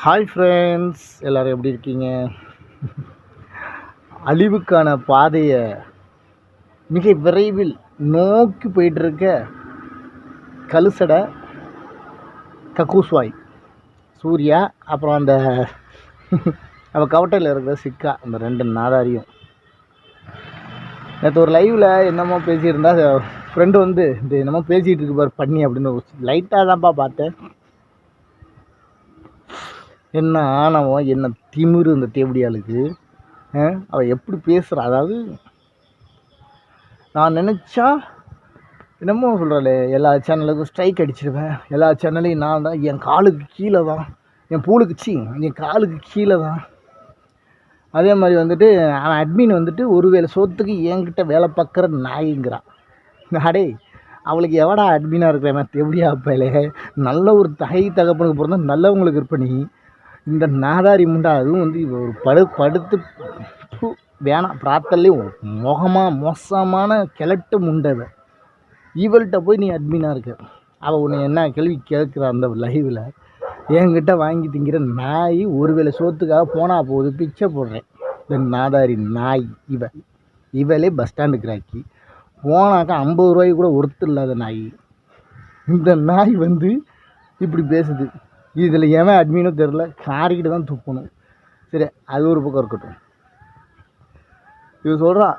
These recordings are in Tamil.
ஹாய் ஃப்ரெண்ட்ஸ், எல்லோரும் எப்படி இருக்கீங்க? அழிவுக்கான பாதையை மிக விரைவில் நோக்கி போயிட்டுருக்க கலுசடை, கக்கூஸ்வாய், சூர்யா, அப்புறம் அந்த நம்ம கவட்டையில் இருக்கிற சிக்கா, அந்த ரெண்டு நாதாரியும் நேற்று ஒரு லைவில் என்னமோ பேசியிருந்தா ஃப்ரெண்டு வந்து இந்த என்னமோ பேசிகிட்டு இருக்கு பாரு பண்ணி அப்படின்னு லைட்டாக தான்ப்பா பார்த்தேன். என்ன ஆணவம், என்ன திமிரு இந்த தேவடியாளுக்கு. அவள் எப்படி பேசுகிறா, அதாவது நான் நினச்சா என்னமோ சொல்கிறாளே, எல்லா சேனலுக்கும் ஸ்ட்ரைக் அடிச்சிடுவேன், எல்லா சேனலையும் நான் தான், என் காலுக்கு கீழே தான், என் பூலுக்கு என் காலுக்கு கீழே தான். அதே மாதிரி வந்துட்டு அவன் அட்மின் வந்துட்டு ஒருவேளை சோத்துக்கு என்கிட்ட வேலை பார்க்குற நாய்ங்கிறான். அடே, அவளுக்கு எவடா அட்மினாக இருக்கிறேன் எப்படியா அப்பையிலே நல்ல ஒரு தகப்பனுக்கு பிறந்தா நல்லவங்களுக்கு இருப்பனி. இந்த நாதாரி முண்டா அதுவும் வந்து ஒரு படுத்து வேணாம் பிராத்தல்லையும் மோசமான கிழட்டு முண்டை. இவள்கிட்ட போய் நீ அட்மினாக இருக்க. அவள் உன்னை என்ன கேள்வி கேட்குற அந்த லைவில் என்கிட்ட வாங்கி திங்கிற நாய் ஒருவேளை சோத்துக்காக போனால் போகுது, பிச்சை போடுறேன். இந்த நாதாரி நாய் இவளே பஸ் ஸ்டாண்டுக்கு கிராக்கி போனாக்கா 50 ரூபாய்க்கு கூட ஒருத்தர் இல்லாத நாய். இந்த நாய் வந்து இப்படி பேசுது. இதில் எவன் அட்மினும் தெரில, காரிக்கிட்டு தான் துப்பணும். சரி, அது ஒரு பக்கம் இருக்கட்டும். இவன் சொல்கிறான்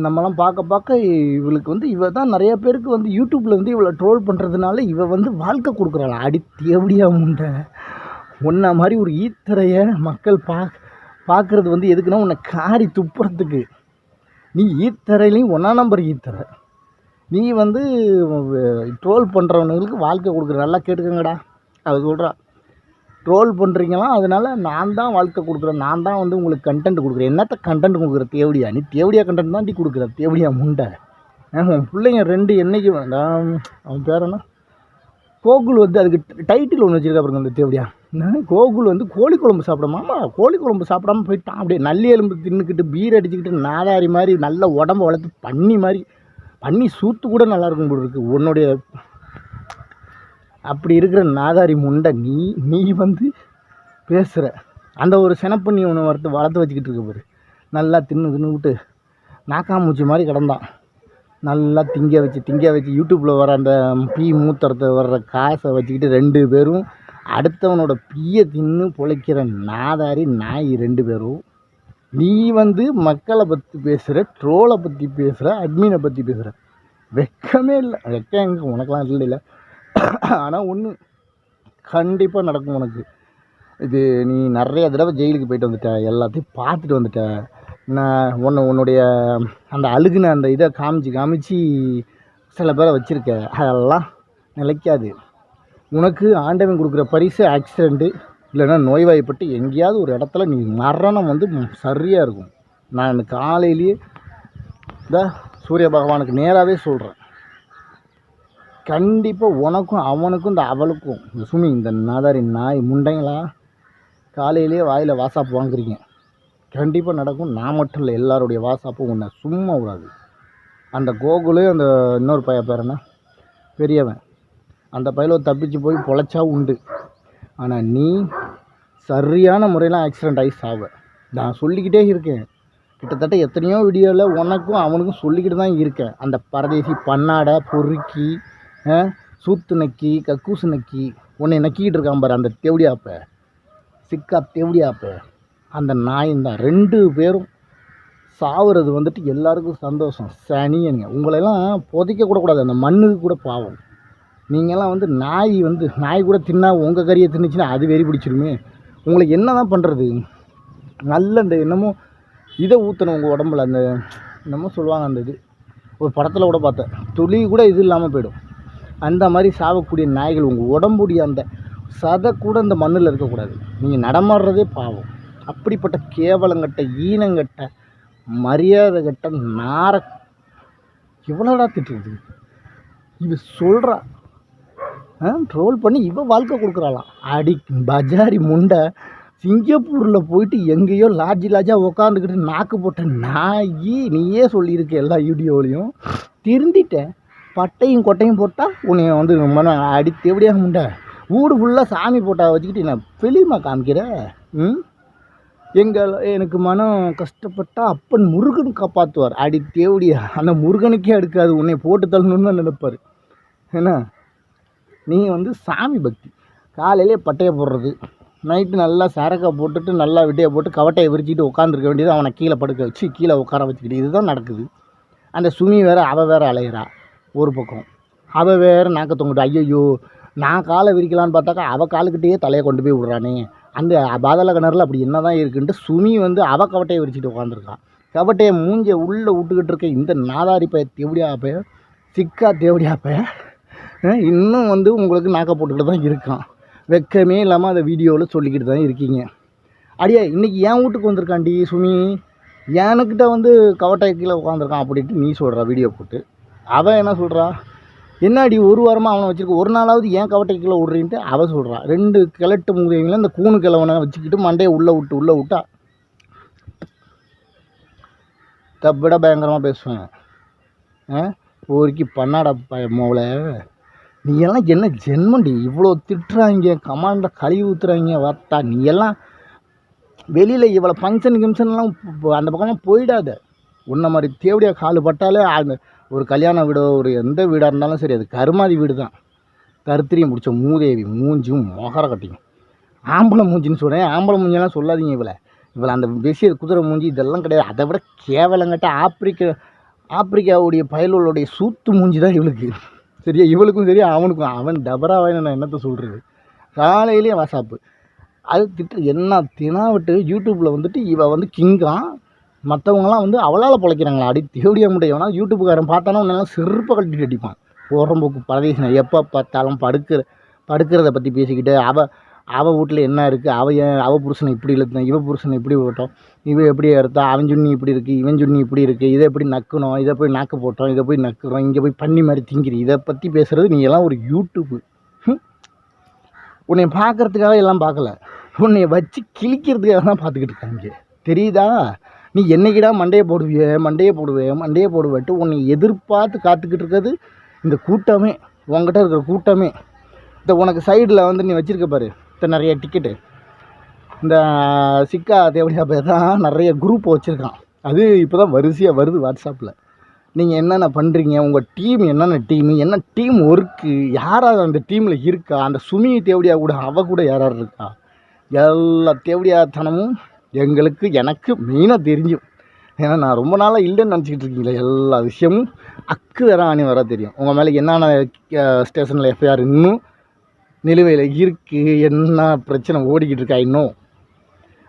நம்மலாம் பார்க்க இவளுக்கு வந்து இவ தான் நிறைய பேருக்கு வந்து யூடியூப்பில் வந்து இவளை ட்ரோல் பண்ணுறதுனால இவ வந்து வாழ்க்கை கொடுக்குறாள். அடி தேவடியா முண்டை, ஒன்றை மாதிரி ஒரு ஈத்தரையை மக்கள் பார்க்குறது வந்து எதுக்குன்னா உன்னை காரி துப்புறதுக்கு. நீ ஈத்தரையிலையும் 1ஆம் நம்பர் ஈத்தரை. நீ வந்து ட்ரோல் பண்ணுறவனுங்களுக்கு வாழ்க்கை கொடுக்குற. நல்லா கேட்டுக்கங்கடா. அது சொல்கிறா, ட்ரோல் பண்ணுறீங்களாம், அதனால் நான் தான் வாழ்க்கை கொடுக்குறேன், நான் தான் வந்து உங்களுக்கு கண்டென்ட் கொடுக்குறேன். என்னத்த கண்டென்ட் கொடுக்குற தேவடியா? நீ தேவடியா கண்டென்ட் தான் கொடுக்குற தேவடியா முண்டை. உன் பிள்ளைங்க 2 என்னைக்கு வேண்டாம். அவன் பேர் என்ன, கோகுல் வந்து அதுக்கு டைட்டில் ஒன்று வச்சுருக்கா பாருங்க. அந்த தேவடியா கோகுல் வந்து கோழி குழம்பு சாப்பிடாமா, கோழி குழம்பு சாப்பிடாம போயிட்டான். அப்படியே நல்லி எலும்பு தின்னுக்கிட்டு பீர் அடிச்சுக்கிட்டு நாதாரி மாதிரி நல்ல உடம்பு வளர்த்து பண்ணி சூத்து கூட நல்லாயிருக்கும் போல இருக்குது உன்னுடைய. அப்படி இருக்கிற நாதாரி முண்டை நீ வந்து பேசுகிற அந்த ஒரு செனப்பண்ணி ஒன்று வளர்த்து வச்சுக்கிட்டு இருக்க பாரு. நல்லா தின்னுக்கிட்டு நாக்காமூச்சி மாதிரி கிடந்தான். நல்லா திங்க வச்சு யூடியூப்பில் வர அந்த மூத்தரத்தை வர்ற காசை வச்சுக்கிட்டு 2 பேரும் அடுத்தவனோட பீயை தின்னு பொழைக்கிற நாதாரி நாய் 2 பேரும். நீ வந்து மக்களை பற்றி பேசுகிற, ட்ரோலை பற்றி பேசுகிற, அட்மினை பற்றி பேசுகிற. வெக்கமே இல்லை. வெக்கம் எங்கே உனக்கெலாம் இல்லை. ஆனால் ஒன்று கண்டிப்பாக நடக்கும் உனக்கு. இது நீ நிறைய தடவை ஜெயிலுக்கு போயிட்டு வந்துட்ட, எல்லாத்தையும் பார்த்துட்டு வந்துட்ட. நான் உன்னுடைய அந்த அழுகுன அந்த இதை காமிச்சு சில பேரை வச்சுருக்க. அதெல்லாம் நிலைக்காது. உனக்கு ஆண்டவன் கொடுக்குற பரிசு ஆக்சிடெண்ட்டு இல்லைன்னா நோய்வாய்ப்பட்டு எங்கேயாவது ஒரு இடத்துல நீ மரணம் வந்து சரியாக இருக்கும். நான் காலையிலேயே இந்த சூரிய பகவானுக்கு நேராகவே சொல்கிறேன், கண்டிப்பாக உனக்கும் அவனுக்கும் இந்த அவளுக்கும் இந்த நாதாரி நாய் முண்டைங்களா காலையிலே வாயில் வாசாப்பு வாங்குறீங்க. கண்டிப்பாக நடக்கும். நான் மட்டும் இல்லை, எல்லாருடைய வாசாப்பும் உன்னை சும்மா விடாது. அந்த கோகுலு, அந்த இன்னொரு பேர் என்ன பெரியவன், அந்த பையில தப்பிச்சு போய் பொழைச்சா உண்டு. ஆனால் நீ சரியான முறையில் ஆக்சிடெண்ட் ஆகி சாவ. நான் சொல்லிக்கிட்டே இருக்கேன். கிட்டத்தட்ட எத்தனையோ வீடியோவில் உனக்கும் அவனுக்கும் சொல்லிக்கிட்டு தான் இருக்கேன். அந்த பரதேசி பண்ணாடை பொறுக்கி சூத்து நக்கி கக்கூசு நக்கி உன்னை நக்கிக்கிட்டு இருக்கான் பாரு அந்த தேவடியாப்ப சிக்கா தேவடியாப்ப. அந்த நாயின் தான் 2 பேரும் சாவுறது வந்துட்டு எல்லாருக்கும் சந்தோஷம். சனியனுங்க, உங்களெல்லாம் புதைக்க கூட கூடாது, அந்த மண்ணுக்கு கூட பாவம். நீங்கள்லாம் வந்து நாய் கூட தின்னா உங்கள் கறியை தின்னுச்சுன்னா அது வெறி பிடிச்சிருமே. உங்களுக்கு என்ன தான் பண்ணுறது? நல்ல இந்த என்னமோ இதை ஊற்றணும் உங்கள் உடம்புல. அந்த என்னமோ சொல்லுவாங்க, அந்த இது ஒரு படத்தில் கூட பார்த்தேன், துளி கூட இது இல்லாமல் போயிடும். அந்த மாதிரி சாவக்கூடிய நாய்கள் உங்கள் உடம்புடைய அந்த சதை கூட இந்த மண்ணில் இருக்கக்கூடாது. நீங்கள் நடமாடுறதே பாவம். அப்படிப்பட்ட கேவலங்கட்ட ஈனங்கட்ட மரியாதை கட்ட நார எவ்வளோடா திட்டுறது. இது சொல்கிறா, ட்ரோல் பண்ணி வாழ்க்கை கொடுக்குறாளாம். அடி பஜாரி முண்டை, சிங்கப்பூரில் போயிட்டு எங்கேயோ லாட்ஜாக உக்காந்துக்கிட்டு நாக்கு போட்ட நாய். நீயே சொல்லியிருக்க எல்லா வீடியோவிலையும். திருந்திட்டேன். பட்டையும் கொட்டையும் போட்டால் உன்னை வந்து அடி தேவடியாக முண்டை வீடு ஃபுல்லாக சாமி போட்டா வச்சுக்கிட்டு நான் வெளியுமா காமிக்கிற? எனக்கு மனம் கஷ்டப்பட்டா அப்பன் முருகன் காப்பாற்றுவார். அடி தேவடியா, அந்த முருகனுக்கே அடுக்காது உன்னை போட்டு தள்ளணும்னு தான் நினைப்பார். ஏன்னா நீ சாமி பக்தி. காலையிலே பட்டையை போடுறது, நைட்டு நல்லா சரக்கை போட்டுட்டு நல்லா விட்டையை போட்டு கவட்டையை விரிச்சிட்டு உட்காந்துருக்க வேண்டியது, அவனை கீழே படுக்க வச்சு கீழே உட்கார வச்சுக்கிட்டு இதுதான் நடக்குது. அந்த சுமி வேறு அவள் வேறு அலையிறா ஒரு பக்கம், அவள் வேறு நாக்க தொங்கிட்டு. ஐயோ நான் காலை விரிக்கலான்னு பார்த்தாக்கா அவள் காலுக்கிட்டேயே தலையை கொண்டு போய் விட்றானே. அந்த பாதாள கிணறுல அப்படி என்ன தான் இருக்குன்ட்டு சுமி அவள் கவட்டையை விரிச்சிட்டு உட்காந்துருக்கான். கவட்டையை மூஞ்சை உள்ளே விட்டுக்கிட்டு இருக்க இந்த நாதாரி பைய தேவடியா பைய, சிக்கா தேவடியா பைய இன்னும் உங்களுக்கு நாக்க போட்டுக்கிட்டு தான் இருக்கான். வெக்கமே இல்லாமல் அந்த வீடியோவில் சொல்லிக்கிட்டு தான் இருக்கீங்க. அடியே இன்றைக்கி என் வீட்டுக்கு வந்திருக்காண்டி சுமி, எனக்கிட்ட கவட்டை கீழே உட்காந்துருக்கான் அப்படின்ட்டு நீ சொல்கிறா வீடியோ போட்டு. அவன் என்ன சொல்கிறா, என்னாடி ஒரு வாரமாக அவனை வச்சுருக்க, ஒரு நாளாவது ஏன் கவட்டை கீழே விட்றீன்ட்டு அவள் சொல்கிறான். 2 கிழட்டு மூதைங்களை இந்த கூணு கிழவனை வச்சுக்கிட்டு மண்டையை உள்ளே விட்டா தப்பிட பயங்கரமாக பேசுவேன். போரிக்கு பண்ணாட மோளை, நீ எல்லாம் என்ன ஜென்மண்டி, இவ்வளோ திட்டுறாங்க, கமாண்டில் கழுவி ஊற்றுறாங்க வார்த்தா. நீ எல்லாம் வெளியில் இவ்வளோ ஃபங்க்ஷன்லாம் அந்த பக்கம்லாம் போயிடாத. உன்ன மாதிரி தேவடியா கால் பட்டாலே அந்த ஒரு கல்யாண வீடோ ஒரு எந்த வீடாக இருந்தாலும் சரி, அது கருமாதி வீடு தான். தருத்திரியம் முடிச்ச மூதேவி மூஞ்சும் மொகர கட்டியும் ஆம்பளை மூஞ்சின்னு சொல்கிறேன். ஆம்பளை மூஞ்செல்லாம் சொல்லாதீங்க. இவளை அந்த பெசிய குதிரை மூஞ்சி இதெல்லாம் கிடையாது. அதை விட கேவலங்கட்ட ஆப்பிரிக்காவுடைய பயலுடைய சூத்து மூஞ்சி தான் இவளுக்கு. சரியா, இவளுக்கும் சரி அவனுக்கும். அவன் டபராவாயின்னு நான் என்னத்தை சொல்கிறது. காலையிலேயே வாட்ஸ்அப்பு அது திட்டு என்ன தினா விட்டு யூடியூப்பில் இவள் கிங்கான், மற்றவங்களாம் அவளால் பிழைக்கிறாங்களா. அடி தேவடியா முடியும். யூடியூப்புக்காரன் பார்த்தானா உன்னெல்லாம் செருப்பை கட்டிட்டு அடிப்பான். போகிறம்போக்கு பரதேசனை எப்போ பார்த்தாலும் படுக்கிறத பற்றி பேசிக்கிட்டு அவள் வீட்டில் என்ன இருக்குது, அவள் புருஷனை இப்படி இழுத்தான், இவன் புருஷனை இப்படி போட்டோம், இவன் எப்படி எடுத்தா, அவன் சுண்ணி இப்படி இருக்குது, இவன் சுண்ணி இப்படி இருக்குது, இதை எப்படி நக்கணும், இதை போய் நாக்கு போட்டோம், இதை போய் நக்குறோம், இங்கே போய் பண்ணி மாதிரி திங்கிறி, இதை பற்றி பேசுகிறது நீ எல்லாம் ஒரு யூடியூப்பு. உன்னை பார்க்குறதுக்காக எல்லாம் பார்க்கல, உன்னை வச்சு கிழிக்கிறதுக்காக தான் பார்த்துக்கிட்டு இருக்காங்க. தெரியுதா? நீ என்னைக்கிடா மண்டையை போடுவேன்ட்டு உன்னை எதிர்பார்த்து காத்துக்கிட்டு இருக்கிறது இந்த கூட்டமே, உங்ககிட்ட இருக்கிற கூட்டமே. இந்த உனக்கு சைடில் நீ வச்சுருக்க பாரு நிறைய டிக்கெட்டு, இந்த சிக்கா தேவடியா பேர் தான் நிறைய குரூப் வச்சுருக்கான். அது இப்போ தான் வரிசையாக வருது வாட்ஸ்அப்பில். நீங்கள் என்னென்ன பண்ணுறீங்க, உங்கள் டீம் என்னென்ன டீமு, என்ன டீம் ஒர்க்கு, யாராவது அந்த டீமில் இருக்கா, அந்த சுமி தேவடியா கூட அவள் கூட யாராவது இருக்கா, எல்லா தேவடியாத்தனமும் எனக்கு மெயினாக தெரிஞ்சும். ஏன்னா நான் ரொம்ப நாளாக இல்லைன்னு நினச்சிக்கிட்டு இருக்கீங்களே, எல்லா விஷயமும் அக்கு வேற ஆணி வர தெரியும். உங்கள் மேலே என்னென்ன ஸ்டேஷனில் எஃப்ஐஆர் இன்னும் நிலுவையில் இருக்குது, என்ன பிரச்சனை ஓடிக்கிட்டு இருக்கா இன்னும்.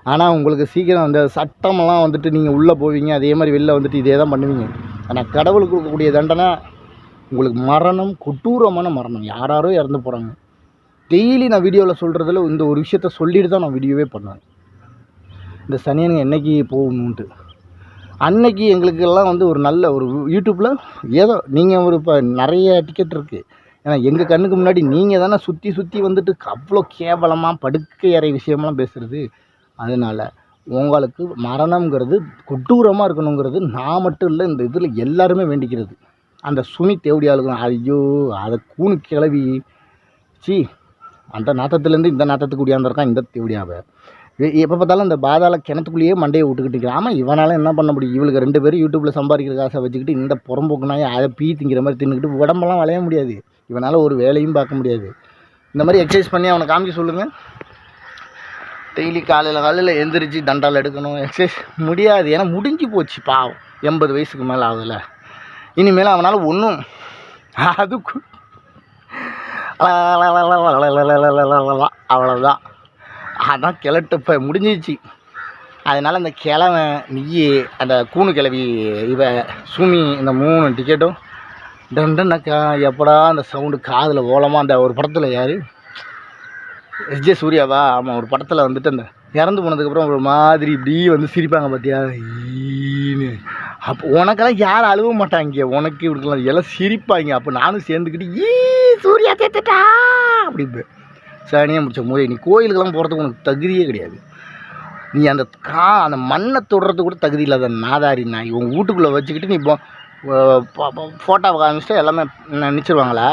ஆனால் உங்களுக்கு சீக்கிரம் அந்த சட்டமெல்லாம் நீங்கள் உள்ளே போவீங்க, அதே மாதிரி வெளில இதே தான் பண்ணுவீங்க. ஆனால் கடவுளுக்கு கொடுக்கக்கூடிய தண்டனை உங்களுக்கு மரணம், கொடூரமான மரணம். யாரோ இறந்து போகிறாங்க. டெய்லி நான் வீடியோவில் சொல்கிறதுல இந்த ஒரு விஷயத்த சொல்லிட்டு தான் நான் வீடியோவே பண்ணுவேன். இந்த சனியனுங்க என்றைக்கு போகணுன்ட்டு அன்னைக்கு எங்களுக்கெல்லாம் ஒரு நல்ல ஒரு யூடியூப்பில் ஏதோ நீங்கள் இப்போ நிறைய டிக்கெட் இருக்குது. ஏன்னா எங்கள் கண்ணுக்கு முன்னாடி நீங்கள் தானே சுற்றி அவ்வளோ கேவலமாக படுக்கை அறை விஷயமெல்லாம் பேசுகிறது. அதனால் உங்களுக்கு மரணம்ங்கிறது கொடூரமாக இருக்கணுங்கிறது நான் மட்டும் இல்லை, இந்த இதில் எல்லாருமே வேண்டிக்கிறது. அந்த சுமி தேவடியாளுக்கும் ஐயோ அதை கூணு கிளவி அந்த நாத்தத்துலேருந்து இந்த நாத்தத்துக்கு கூடியாந்துருக்கான் இந்த தேவடியாவை. எப்போ பார்த்தாலும் இந்த பாதாள கிணத்துக்குள்ளேயே மண்டையை விட்டுக்கிட்டு இருக்கிறான். ஆமாம், இவனால் என்ன பண்ண முடியும்? இவளுக்கு 2 பேரும் யூடியூப்பில் சம்பாதிக்கிற காசை வச்சுக்கிட்டு இந்த புறம்போக்குனாயே அதை திங்கிற மாதிரி தின்னுக்கிட்டு உடம்பெல்லாம் வளைய முடியாது. இவனால் ஒரு வேலையும் பார்க்க முடியாது. இந்த மாதிரி எக்ஸசைஸ் பண்ணி அவனை காமிக்க சொல்லுங்கள். டெய்லி காலையில் எந்திரிச்சு தண்டால் எடுக்கணும், எக்ஸசைஸ் முடியாது. ஏன்னா முடிஞ்சு போச்சு பாவம், 80 வயசுக்கு மேலே ஆகுதுல்ல. இனிமேல் அவனால் ஒன்றும் அது அவ்வளோதான். அதான் கிளட்டுப்ப முடிஞ்சிச்சு. அதனால் அந்த கிழமை நீ அந்த கூணு கிளவி இவ சுமி இந்த 3 டிக்கெட்டும் டண்டனக்கா எப்படா அந்த சவுண்டு காதில் ஓலமாக. அந்த ஒரு படத்தில் யார் எஸ்ஜே சூர்யாவா, ஆமாம், ஒரு படத்தில் அந்த இறந்து போனதுக்கப்புறம் ஒரு மாதிரி இப்படி சிரிப்பாங்க பார்த்தியா ஈன்னு. அப்போ உனக்கெல்லாம் யாரும் அழுவ மாட்டாங்க, உனக்கு இப்படிலாம் எல்லாம் சிரிப்பாங்க. அப்போ நானும் சேர்ந்துக்கிட்டு சூர்யா தேத்துட்டா அப்படி சனியாக முடிச்ச மூதை. நீ கோயிலுக்கெல்லாம் போகிறதுக்கு உனக்கு தகுதியே கிடையாது. நீ அந்த மண்ணை தொடுறது கூட தகுதி இல்லாத நாதாரி நாய் உங்கள் வீட்டுக்குள்ளே வச்சுக்கிட்டு நீ இப்போ ஃபோட்டோவை காமிச்சிட்டு எல்லாமே நினச்சிருவாங்களா?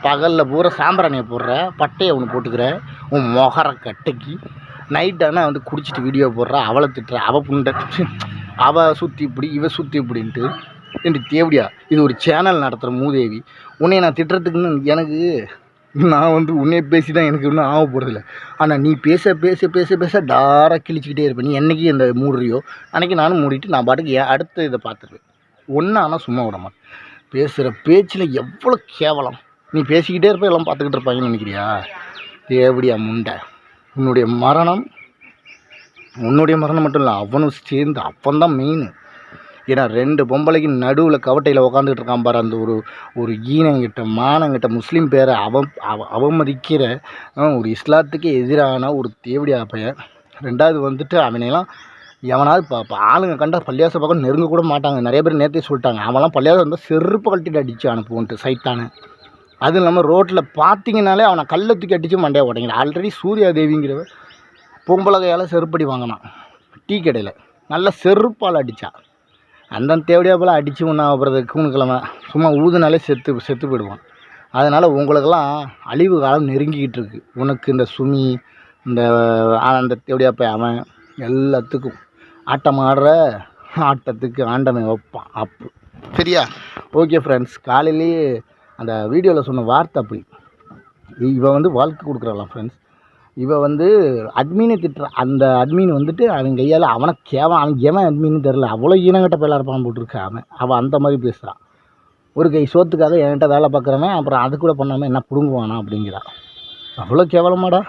பகலில் பூரா சாம்பிராணியை போடுற, பட்டையை ஒன்று போட்டுக்கிற, உன் மொகர கட்டைக்கு நைட் ஆனால் வந்து குடிச்சிட்டு வீடியோ போடுற, அவளை திட்டுற, அவள் புண்டை, அவள் சுற்றி இப்படி இவ சுற்றி இப்படின்ட்டு என்று தேவடியா இது ஒரு சேனல் நடத்துகிற மூதேவி. உன்னை நான் திட்டுறதுக்குன்னு எனக்கு நான் வந்து உன்னைய பேசி தான் எனக்கு இன்னும் ஆக போகிறதில்ல. ஆனால் நீ பேச பேச பேச பேச டாராக கிழிச்சிக்கிட்டே இருப்பேன். நீ என்றைக்கு இந்த மூடுறியோ அன்றைக்கி நானும் மூடிட்டு நான் பாட்டுக்கு அடுத்த இதை பார்த்துருவேன். ஒன்று ஆனால் சும்மா விட மாட்டேன். பேசுகிற பேச்சில் எவ்வளோ கேவலம். நீ பேசிக்கிட்டே இருப்ப எல்லாம் பார்த்துக்கிட்டு இருப்பாங்கன்னு நினைக்கிறியா? தேவடியா முண்டை. உன்னுடைய மரணம் மட்டும் இல்லை, அவனும் சேர்ந்து அப்பந்தான் மெயின். ஏன்னா 2 பொம்பளைக்கு நடுவில் கவட்டையில் உக்காந்துக்கிட்டு இருக்கான் பாரு. அந்த ஒரு ஈனங்கிட்ட மானங்கிட்ட முஸ்லீம் பேரை அவமதிக்கிற ஒரு இஸ்லாத்துக்கு எதிரான ஒரு தேவடியா பையன். 2வது வந்துட்டு அவனையெல்லாம் எவனாவது ஆளுங்க கண்டா பள்ளியாசை பக்கம் நெருங்க கூட மாட்டாங்க. நிறைய பேர் நேற்றே சொல்லிட்டாங்க, அவன்லாம் பள்ளியாசம் இருந்தால் செருப்பு கழட்டிட்டு அடித்து அனுப்புவோன்ட்டு சைத்தானு. அதுவும் இல்லாமல் ரோட்டில் பார்த்தீங்கனாலே அவனை கல்லை தூக்கி அடித்து மண்டையை உடைங்கிற. ஆல்ரெடி சூர்யா தேவிங்கிறவ பொம்பளகையால் செருப்படி வாங்கினான் டீ கடையில், நல்லா செருப்பால் அடித்தா. அந்த தேவடியா போல் அடித்து ஒன்றாவது கூணுக்கிழமை சும்மா ஊதுனாலே செத்து போயிடுவான். அதனால் உங்களுக்கெல்லாம் அழிவு காலம் நெருங்கிக்கிட்டு இருக்கு. உனக்கு இந்த சுமி, அந்த தேவடியா போய் அவன் எல்லாத்துக்கும் ஆட்டம் ஆடுற ஆட்டத்துக்கு ஆண்டவன் வைப்பான் அப்பு. சரியா? ஓகே ஃப்ரெண்ட்ஸ், காலையிலேயே அந்த வீடியோவில் சொன்ன வார்த்தை அப்படி. இவன் வந்து வாழ்க்கை கொடுக்குறாளாம் ஃப்ரெண்ட்ஸ். இவன் வந்து அட்மீனை திட்டுற. அந்த அட்மீன் வந்துட்டு அவன் கையால் அவனை அவன் எவன் அட்மீன்னு தெரில, அவ்வளோ ஈனங்கிட்ட பேலாக இருப்பான் போட்டிருக்கான். அவன் அந்த மாதிரி பேசுகிறான். ஒரு கை சோத்துக்காக என்கிட்ட வேலை பார்க்குறவன் அப்புறம் அது கூட பண்ணாமல் என்ன பிடுங்குவானா அப்படிங்கிறான். அவ்வளோ கேவலமாடா.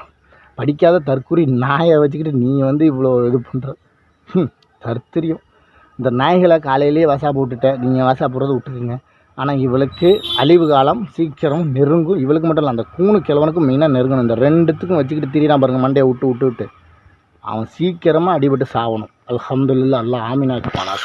படிக்காத தற்கூரி நாயை வச்சுக்கிட்டு நீ வந்து இவ்வளோ இது பண்ணுற தர்த்திரியம். இந்த நாய்களை காலையிலேயே வாசாப்பு விட்டுட்டேன். நீங்கள் வாசாப்பு போடுறது விட்டுக்குங்க. ஆனால் இவளுக்கு அழிவு காலம் சீக்கிரம் நெருங்கும். இவளுக்கு மட்டும் இல்லை, அந்த கூணு கிழவனுக்கும் மெயினாக நெருங்கணும். இந்த 2த்துக்கும் வச்சுக்கிட்டு திரியிறான் பாருங்க, மண்டையை விட்டு அவன் சீக்கிரமாக அடிபட்டு சாகணும். அல்ஹம்துலில்லாஹ், அல்லாஹ் ஆமீனா இருப்பானாக.